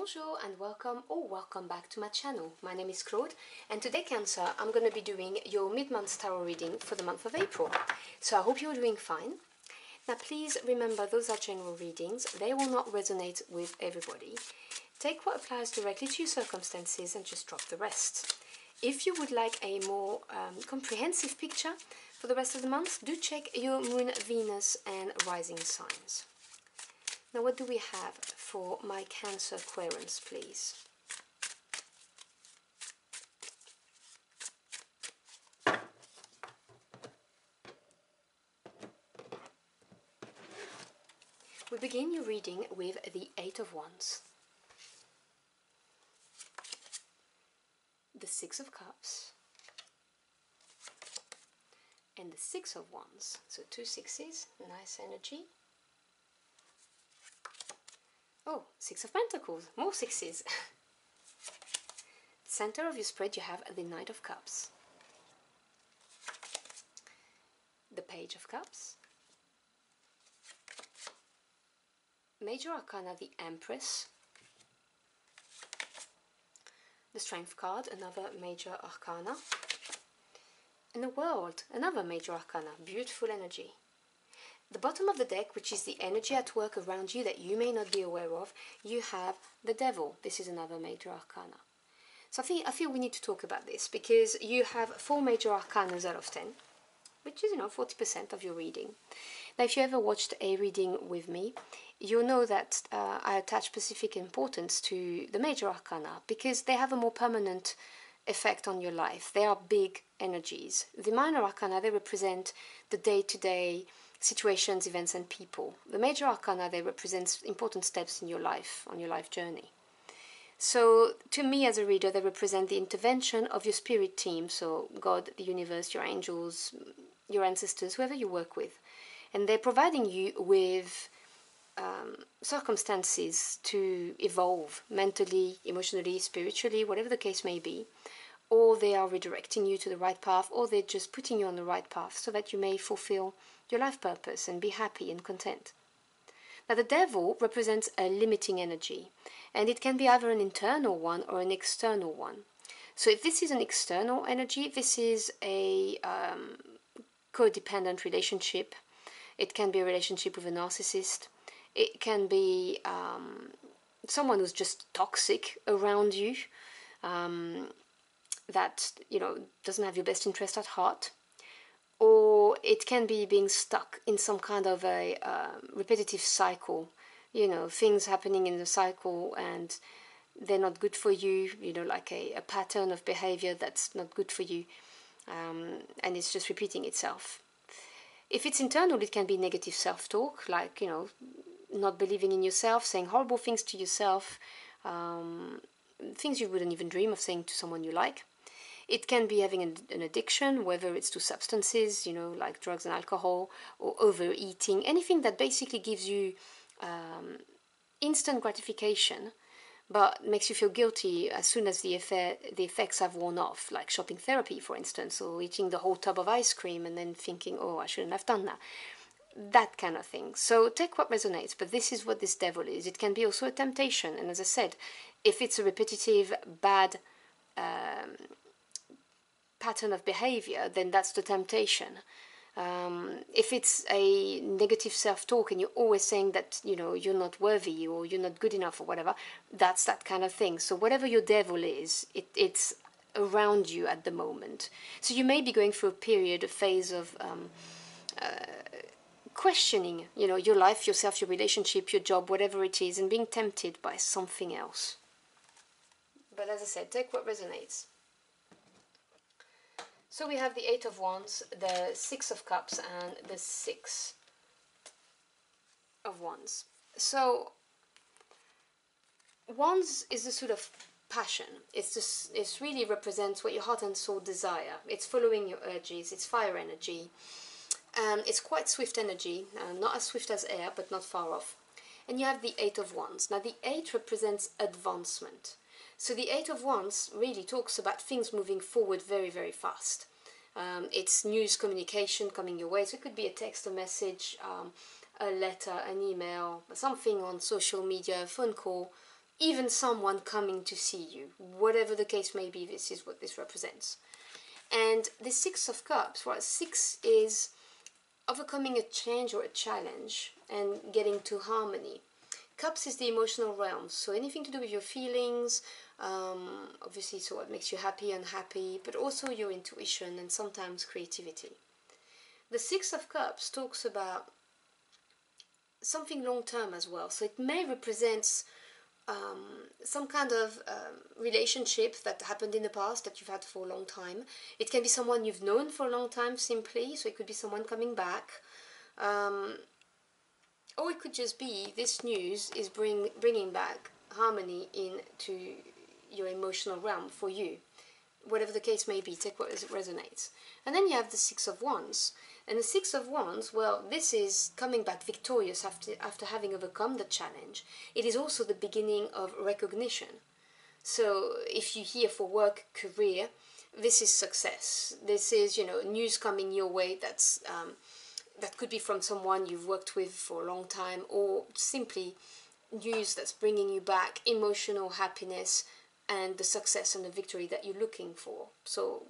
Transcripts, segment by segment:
Bonjour and welcome or welcome back to my channel. My name is Claude and today, Cancer, I'm going to be doing your mid-month tarot reading for the month of April. So I hope you're doing fine. Now please remember those are general readings. They will not resonate with everybody. Take what applies directly to your circumstances and just drop the rest. If you would like a more comprehensive picture for the rest of the month, do check your Moon, Venus and Rising signs. Now what do we have for my Cancer Aquarians, please? We begin your reading with the Eight of Wands, the Six of Cups, and the Six of Wands. So two sixes, nice energy. Oh, Six of Pentacles, more sixes. Center of your spread you have the Knight of Cups, the Page of Cups, Major Arcana, the Empress, the Strength card, another Major Arcana, and the World, another Major Arcana, beautiful energy. The bottom of the deck, which is the energy at work around you that you may not be aware of, you have the Devil. This is another Major Arcana. So I feel we need to talk about this because you have 4 Major Arcanas out of 10, which is, 40% of your reading. Now, if you ever watched a reading with me, you'll know that I attach specific importance to the Major Arcana because they have a more permanent effect on your life. They are big energies. The Minor Arcana, they represent the day-to-day situations, events and people. The Major Arcana, they represent important steps in your life, on your life journey. So to me as a reader, they represent the intervention of your spirit team, so God, the universe, your angels, your ancestors, whoever you work with. And they're providing you with circumstances to evolve mentally, emotionally, spiritually, whatever the case may be. Or they are redirecting you to the right path, or they're just putting you on the right path so that you may fulfill your life purpose and be happy and content. Now the Devil represents a limiting energy, and it can be either an internal one or an external one. So if this is an external energy, this is a codependent relationship. It can be a relationship with a narcissist. It can be someone who's just toxic around you, that doesn't have your best interest at heart. Or it can be being stuck in some kind of a repetitive cycle, things happening in the cycle and they're not good for you, like a pattern of behavior that's not good for you, and it's just repeating itself. If it's internal, it can be negative self-talk, like, not believing in yourself, saying horrible things to yourself, things you wouldn't even dream of saying to someone you like. It can be having an addiction, whether it's to substances, like drugs and alcohol, or overeating, anything that basically gives you instant gratification, but makes you feel guilty as soon as the effects have worn off, like shopping therapy, for instance, or eating the whole tub of ice cream and then thinking, oh, I shouldn't have done that. That kind of thing. So take what resonates, but this is what this Devil is. It can be also a temptation, and as I said, if it's a repetitive, bad pattern of behavior, then that's the temptation. If it's a negative self-talk and you're always saying that you're not worthy or you're not good enough or whatever, that's that kind of thing. So whatever your Devil is, it's around you at the moment. So you may be going through a phase of questioning your life, yourself, your relationship, your job, whatever it is, and being tempted by something else. But as I said, take what resonates. So we have the Eight of Wands, the Six of Cups, and the Six of Wands. So Wands is a sort of passion. It really represents what your heart and soul desire. It's following your urges. It's fire energy. It's quite swift energy, not as swift as air, but not far off. And you have the Eight of Wands. Now the Eight represents advancement. So the Eight of Wands really talks about things moving forward very, very fast. It's news, communication coming your way. So it could be a text, a message, a letter, an email, something on social media, a phone call, even someone coming to see you. Whatever the case may be, this is what this represents. And the Six of Cups, well, 6 is overcoming a change or a challenge and getting to harmony. Cups is the emotional realm, so anything to do with your feelings, obviously, so what makes you happy, unhappy, but also your intuition and sometimes creativity. The Six of Cups talks about something long-term as well, so it may represent some kind of relationship that happened in the past that you've had for a long time. It can be someone you've known for a long time simply, so it could be someone coming back. Or it could just be this news is bringing back harmony into your emotional realm for you. Whatever the case may be, take what resonates. And then you have the Six of Wands. And the Six of Wands, well, this is coming back victorious after having overcome the challenge. It is also the beginning of recognition. So if you're here for work, career, this is success. This is, news coming your way that's that could be from someone you've worked with for a long time, or simply news that's bringing you back emotional happiness and the success and the victory that you're looking for. So,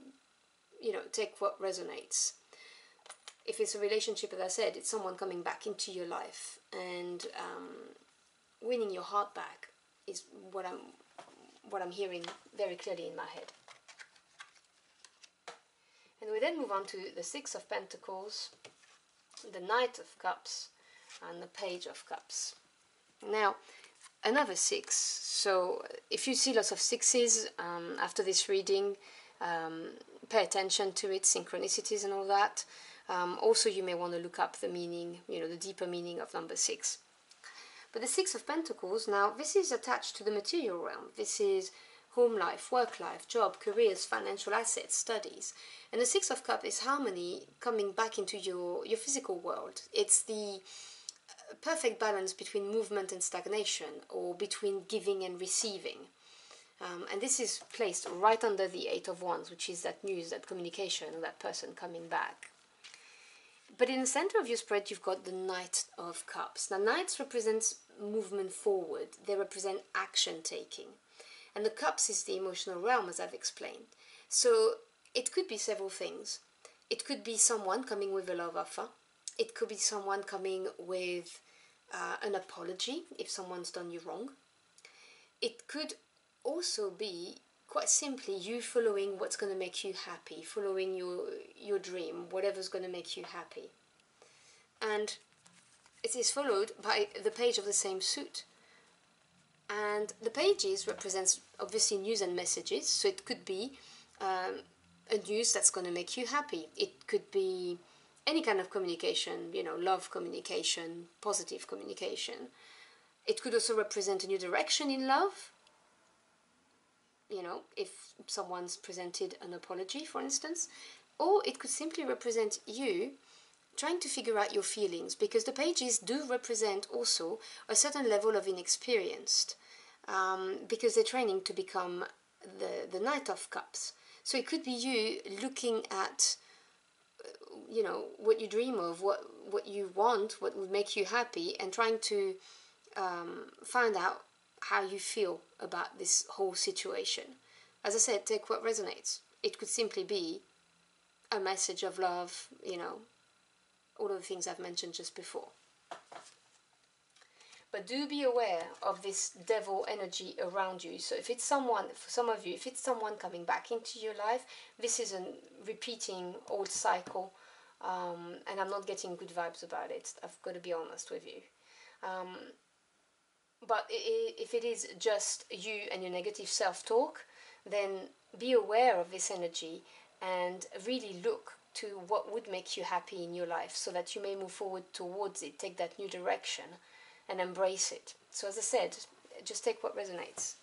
take what resonates. If it's a relationship, as I said, it's someone coming back into your life and winning your heart back is what I'm hearing very clearly in my head. And we then move on to the Six of Pentacles, the Knight of Cups, and the Page of Cups. Now, another 6. So if you see lots of 6s after this reading, pay attention to it, synchronicities and all that. Also, you may want to look up the meaning, the deeper meaning of number 6. But the Six of Pentacles, now, this is attached to the material realm. This is home life, work life, job, careers, financial assets, studies. And the Six of Cups is harmony coming back into your physical world. It's the perfect balance between movement and stagnation, or between giving and receiving. And this is placed right under the Eight of Wands, which is that news, that communication, or that person coming back. But in the center of your spread, you've got the Knight of Cups. Now, Knights represents movement forward. They represent action taking. And the Cups is the emotional realm, as I've explained. So it could be several things. It could be someone coming with a love offer. It could be someone coming with an apology if someone's done you wrong. It could also be, quite simply, you following what's going to make you happy, following your dream, whatever's going to make you happy. And it is followed by the Page of the same suit. And the pages represents obviously news and messages, so it could be a news that's going to make you happy. It could be any kind of communication, love communication, positive communication. It could also represent a new direction in love. If someone's presented an apology, for instance. Or it could simply represent you trying to figure out your feelings, because the pages do represent also a certain level of inexperienced, because they're training to become the Knight of Cups. So it could be you looking at, what you dream of, what you want, what would make you happy, and trying to find out how you feel about this whole situation. As I said, take what resonates. It could simply be a message of love, all of the things I've mentioned just before. But do be aware of this devil energy around you. So if it's someone, for some of you, if it's someone coming back into your life, this is a repeating old cycle, and I'm not getting good vibes about it. I've got to be honest with you. But if it is just you and your negative self-talk, then be aware of this energy and really look to what would make you happy in your life, so that you may move forward towards it, take that new direction and embrace it. So as I said, just take what resonates.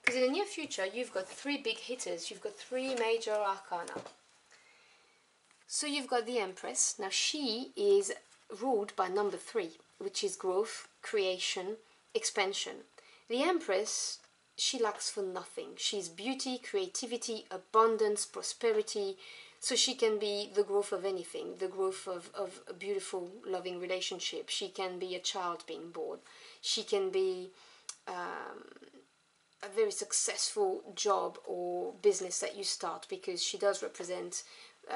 Because in the near future, you've got 3 big hitters. You've got 3 major arcana. So you've got the Empress. Now she is ruled by number 3, which is growth, creation, expansion. The Empress, she lacks for nothing. She's beauty, creativity, abundance, prosperity. So she can be the growth of anything, the growth of a beautiful, loving relationship. She can be a child being born. She can be very successful job or business that you start, because she does represent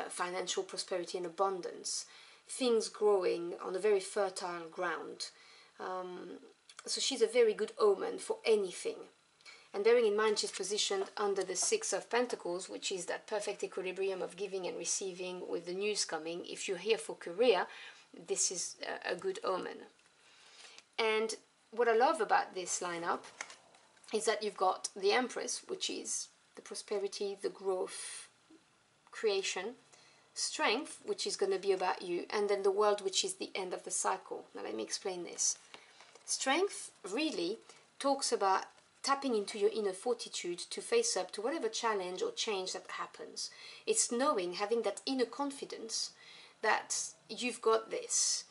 financial prosperity and abundance, things growing on a very fertile ground. So she's a very good omen for anything. And bearing in mind she's positioned under the Six of Pentacles, which is that perfect equilibrium of giving and receiving with the news coming. If you're here for career, this is a good omen. And what I love about this lineup is that you've got the Empress, which is the prosperity, the growth, creation, Strength, which is going to be about you, and then the World, which is the end of the cycle. Now let me explain this. Strength really talks about tapping into your inner fortitude to face up to whatever challenge or change that happens. It's knowing, having that inner confidence that you've got this.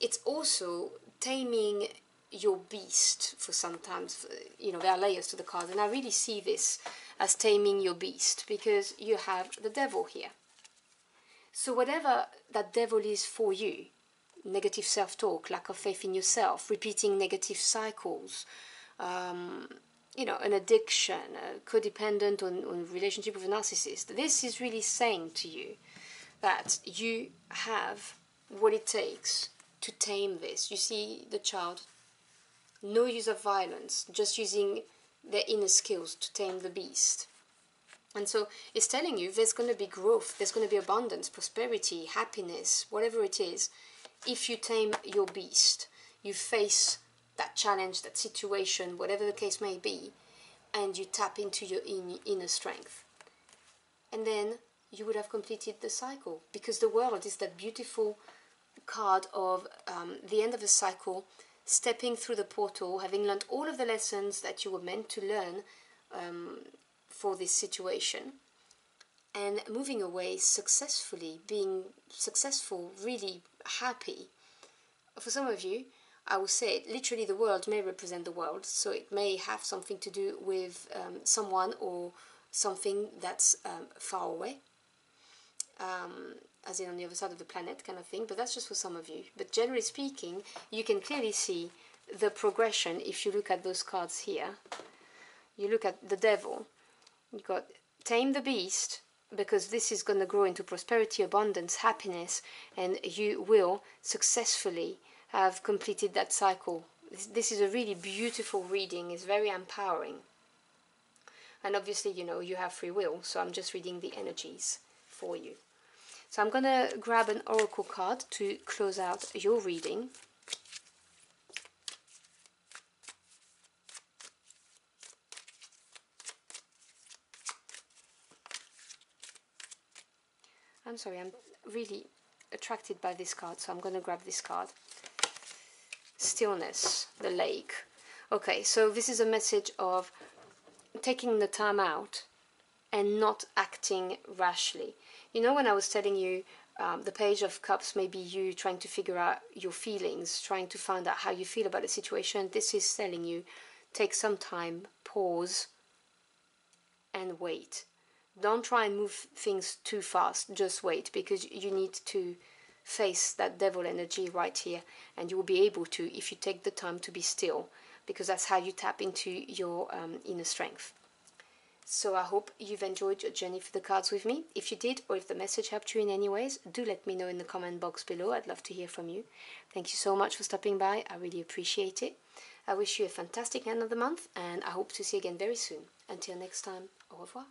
It's also taming your beast. For sometimes, you know, there are layers to the card, and I really see this as taming your beast, because you have the Devil here. So whatever that devil is for you, negative self-talk, lack of faith in yourself, repeating negative cycles, you know, an addiction, codependent on relationship with a narcissist, this is really saying to you that you have what it takes to tame this. You see the child, no use of violence, just using their inner skills to tame the beast. And so it's telling you there's going to be growth, there's going to be abundance, prosperity, happiness, whatever it is. If you tame your beast, you face that challenge, that situation, whatever the case may be, and you tap into your inner strength. And then you would have completed the cycle, because the World is that beautiful card of the end of a cycle, stepping through the portal, having learned all of the lessons that you were meant to learn for this situation, and moving away successfully, being successful, really happy. For some of you, I would say literally the World may represent the world, so it may have something to do with someone or something that's far away, as in on the other side of the planet kind of thing, but that's just for some of you. But generally speaking, you can clearly see the progression if you look at those cards here. You look at the Devil, you got tame the beast, because this is going to grow into prosperity, abundance, happiness, and you will successfully have completed that cycle. This is a really beautiful reading. It's very empowering. And obviously, you know, you have free will, so I'm just reading the energies for you. So I'm going to grab an oracle card to close out your reading. I'm sorry, I'm really attracted by this card, so I'm going to grab this card. Stillness, the lake. Okay, so this is a message of taking the time out and not acting rashly. You know, when I was telling you the Page of Cups may be you trying to figure out your feelings, trying to find out how you feel about the situation, this is telling you take some time, pause, and wait. Don't try and move things too fast, just wait, because you need to face that devil energy right here, and you will be able to if you take the time to be still, because that's how you tap into your inner strength. So I hope you've enjoyed your journey for the cards with me. If you did, or if the message helped you in any ways, do let me know in the comment box below. I'd love to hear from you. Thank you so much for stopping by. I really appreciate it. I wish you a fantastic end of the month, and I hope to see you again very soon. Until next time, au revoir.